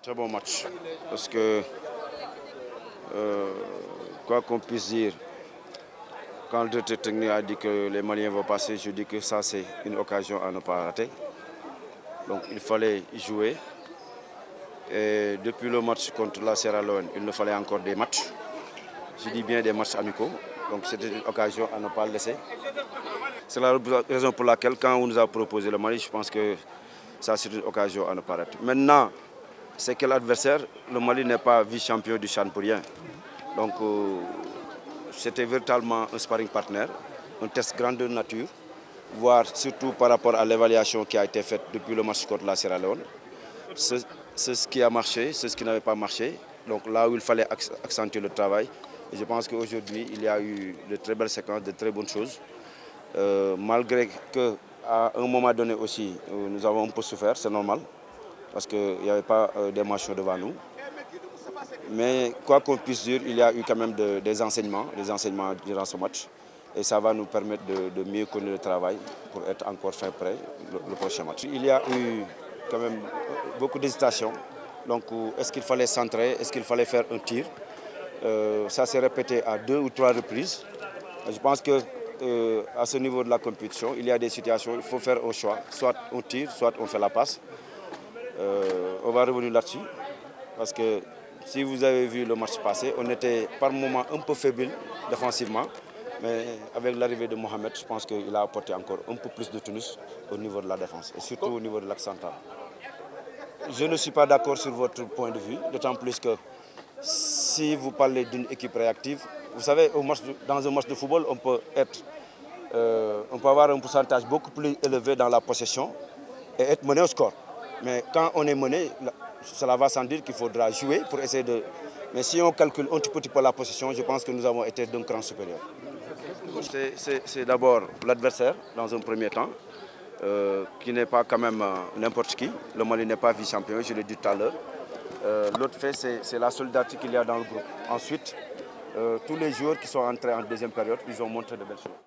Très bon match, parce que, quoi qu'on puisse dire, quand le directeur technique a dit que les Maliens vont passer, je dis que ça c'est une occasion à ne pas rater. Donc il fallait jouer. Et depuis le match contre la Sierra Leone, il nous fallait encore des matchs. Je dis bien des matchs amicaux. Donc c'était une occasion à ne pas laisser. C'est la raison pour laquelle, quand on nous a proposé le Mali, je pense que ça c'est une occasion à ne pas rater. Maintenant, c'est quel adversaire? Le Mali n'est pas vice-champion du CHAN pour rien. Donc c'était véritablement un sparring partner, un test grandeur nature, voire surtout par rapport à l'évaluation qui a été faite depuis le match contre la Sierra Leone. C'est ce qui a marché, c'est ce qui n'avait pas marché. Donc là où il fallait accentuer le travail. Et je pense qu'aujourd'hui, il y a eu de très belles séquences, de très bonnes choses. Malgré qu'à un moment donné aussi, nous avons un peu souffert, c'est normal, parce qu'il n'y avait pas d'émotion devant nous. Mais quoi qu'on puisse dire, il y a eu quand même des enseignements durant ce match. Et ça va nous permettre de mieux connaître le travail pour être encore fin prêt le prochain match. Il y a eu quand même beaucoup d'hésitation. Donc est-ce qu'il fallait centrer, est-ce qu'il fallait faire un tir? Ça s'est répété à 2 ou 3 reprises. Je pense que à ce niveau de la compétition, il y a des situations, il faut faire un choix. Soit on tire, soit on fait la passe. On va revenir là-dessus. Parce que si vous avez vu le match passé, on était par moments un peu faible défensivement. Mais avec l'arrivée de Mohamed, je pense qu'il a apporté encore un peu plus de tonus au niveau de la défense. Et surtout au niveau de l'axe central. Je ne suis pas d'accord sur votre point de vue. D'autant plus que si vous parlez d'une équipe réactive, vous savez, dans un match de football, on peut avoir un pourcentage beaucoup plus élevé dans la possession et être mené au score. Mais quand on est mené, cela va sans dire qu'il faudra jouer pour essayer de... Mais si on calcule un petit peu la possession, je pense que nous avons été d'un cran supérieur. C'est d'abord l'adversaire, dans un premier temps, qui n'est pas quand même n'importe qui. Le Mali n'est pas vice-champion, je l'ai dit tout à l'heure. L'autre fait, c'est la solidarité qu'il y a dans le groupe. Ensuite, tous les joueurs qui sont entrés en deuxième période, ils ont montré de belles choses.